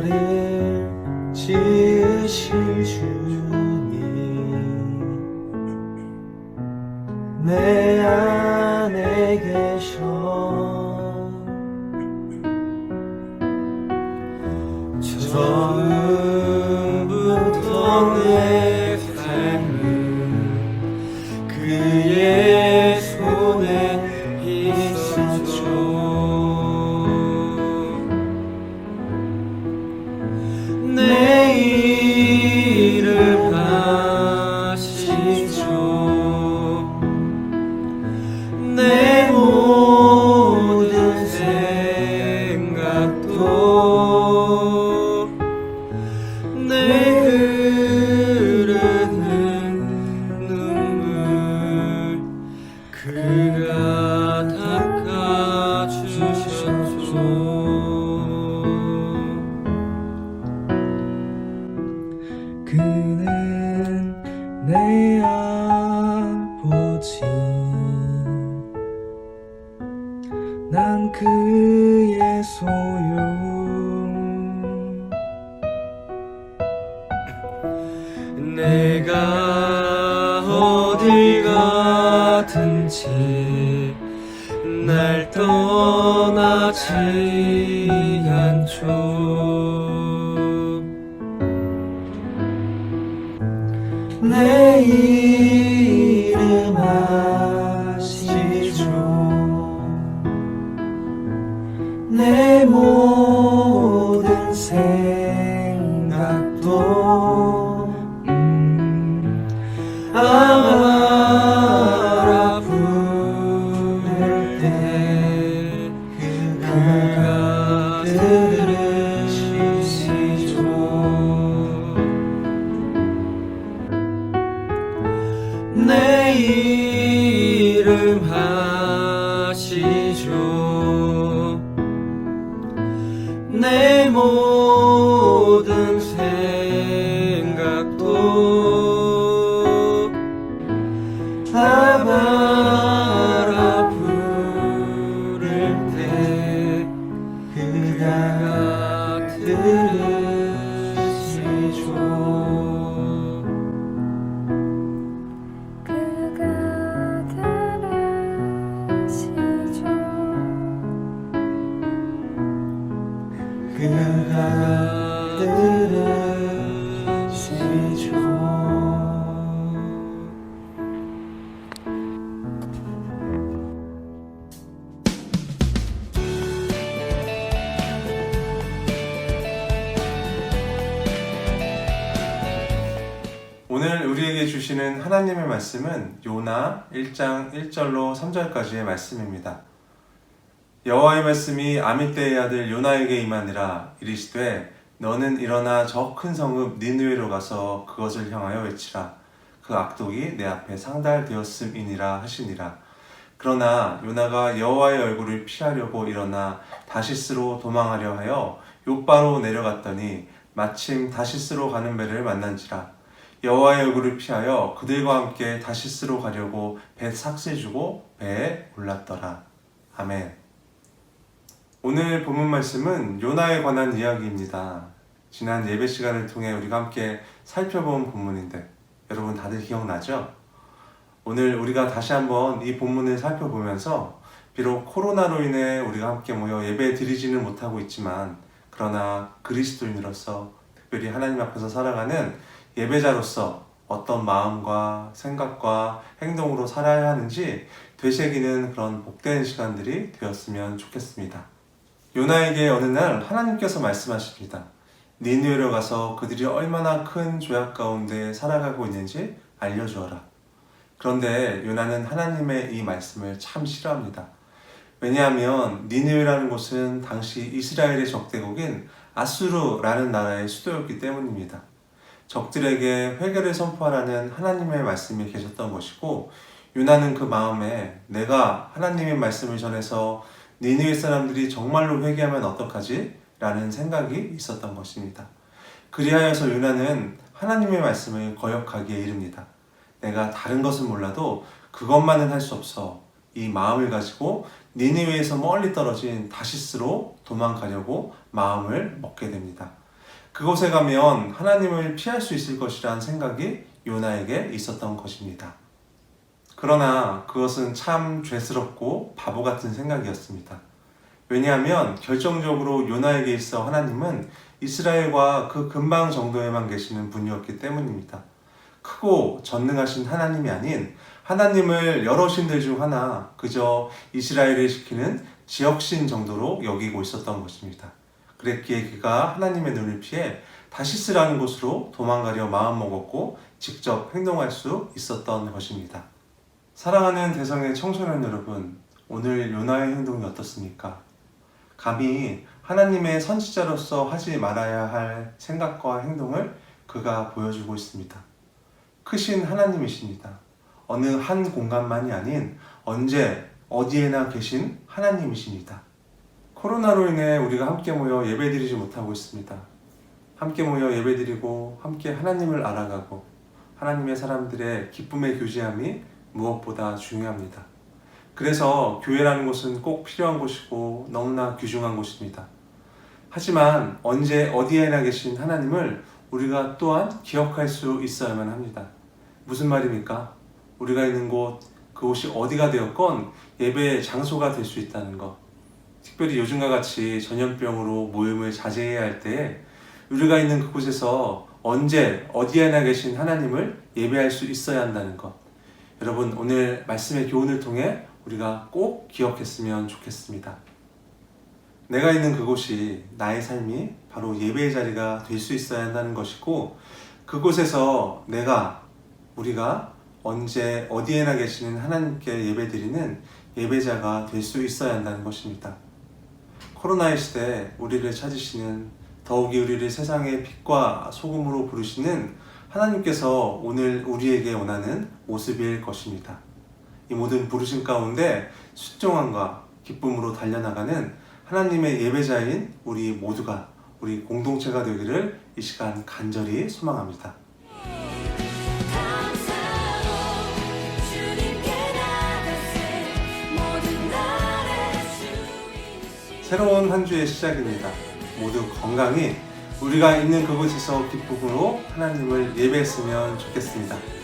나를 지으신 주님, 내 안에 계셔. 처음부터 내 삶은 그의 손에 있었죠. 내 이름 아시죠. 내 모든 생각도 내 흐르는 눈물 그가 닦아주셨죠. 그는 내 아버지, 난 그의 소유. 내가 어딜 가든지 날 떠나지 않죠. 내 이름 아시죠. 내 모든 생각도 아마라 부를 때 그가 들으시죠. 내 이름 아시죠. 내 모든 생각도 아바라 부를 때 그가 들으시죠. 그가 들으시죠. 오늘 우리에게 주시는 하나님의 말씀은 요나 1장 1절로 3절까지의 말씀입니다. 여호와의 말씀이 아미떼의 아들 요나에게 임하니라. 이르시되 너는 일어나 저 큰 성읍 니느웨로 가서 그것을 향하여 외치라. 그 악독이 내 앞에 상달되었음이니라 하시니라. 그러나 요나가 여호와의 얼굴을 피하려고 일어나 다시스로 도망하려 하여 욥바로 내려갔더니 마침 다시스로 가는 배를 만난지라. 여호와의 얼굴을 피하여 그들과 함께 다시스로 가려고 배 삭슬 주고 배에 올랐더라. 아멘. 오늘 본문 말씀은 요나에 관한 이야기입니다. 지난 예배 시간을 통해 우리가 함께 살펴본 본문인데 여러분 다들 기억나죠? 오늘 우리가 다시 한번 이 본문을 살펴보면서 비록 코로나로 인해 우리가 함께 모여 예배 드리지는 못하고 있지만 그러나 그리스도인으로서 특별히 하나님 앞에서 살아가는 예배자로서 어떤 마음과 생각과 행동으로 살아야 하는지 되새기는 그런 복된 시간들이 되었으면 좋겠습니다. 요나에게 어느 날 하나님께서 말씀하십니다. 니느웨로 가서 그들이 얼마나 큰 죄악 가운데 살아가고 있는지 알려주어라. 그런데 요나는 하나님의 이 말씀을 참 싫어합니다. 왜냐하면 니느웨라는 곳은 당시 이스라엘의 적대국인 아수르라는 나라의 수도였기 때문입니다. 적들에게 회개를 선포하라는 하나님의 말씀이 계셨던 것이고 요나는 그 마음에 내가 하나님의 말씀을 전해서 니느웨 사람들이 정말로 회개하면 어떡하지? 라는 생각이 있었던 것입니다. 그리하여서 요나는 하나님의 말씀을 거역하기에 이릅니다. 내가 다른 것은 몰라도 그것만은 할 수 없어. 이 마음을 가지고 니느웨에서 멀리 떨어진 다시스로 도망가려고 마음을 먹게 됩니다. 그곳에 가면 하나님을 피할 수 있을 것이라는 생각이 요나에게 있었던 것입니다. 그러나 그것은 참 죄스럽고 바보 같은 생각이었습니다. 왜냐하면 결정적으로 요나에게 있어 하나님은 이스라엘과 그 근방 정도에만 계시는 분이었기 때문입니다. 크고 전능하신 하나님이 아닌 하나님을 여러 신들 중 하나, 그저 이스라엘을 지키는 지역신 정도로 여기고 있었던 것입니다. 그랬기에 그가 하나님의 눈을 피해 다시스라는 곳으로 도망가려 마음먹었고 직접 행동할 수 있었던 것입니다. 사랑하는 대성의 청소년 여러분, 오늘 요나의 행동이 어떻습니까? 감히 하나님의 선지자로서 하지 말아야 할 생각과 행동을 그가 보여주고 있습니다. 크신 하나님이십니다. 어느 한 공간만이 아닌 언제 어디에나 계신 하나님이십니다. 코로나로 인해 우리가 함께 모여 예배드리지 못하고 있습니다. 함께 모여 예배드리고 함께 하나님을 알아가고 하나님의 사람들의 기쁨의 교제함이 무엇보다 중요합니다. 그래서 교회라는 곳은 꼭 필요한 곳이고 너무나 귀중한 곳입니다. 하지만 언제 어디에나 계신 하나님을 우리가 또한 기억할 수 있어야만 합니다. 무슨 말입니까? 우리가 있는 곳, 그곳이 어디가 되었건 예배의 장소가 될 수 있다는 것. 특별히 요즘과 같이 전염병으로 모임을 자제해야 할 때에 우리가 있는 그곳에서 언제 어디에나 계신 하나님을 예배할 수 있어야 한다는 것. 여러분, 오늘 말씀의 교훈을 통해 우리가 꼭 기억했으면 좋겠습니다. 내가 있는 그곳이 나의 삶이 바로 예배의 자리가 될 수 있어야 한다는 것이고, 그곳에서 우리가 언제 어디에나 계시는 하나님께 예배드리는 예배자가 될 수 있어야 한다는 것입니다. 코로나의 시대에 우리를 찾으시는, 더욱이 우리를 세상의 빛과 소금으로 부르시는 하나님께서 오늘 우리에게 원하는 모습일 것입니다. 이 모든 부르심 가운데 순종함과 기쁨으로 달려나가는 하나님의 예배자인 우리 모두가, 우리 공동체가 되기를 이 시간 간절히 소망합니다. 새로운 한 주의 시작입니다. 모두 건강히 우리가 있는 그곳에서 기쁨으로 하나님을 예배했으면 좋겠습니다.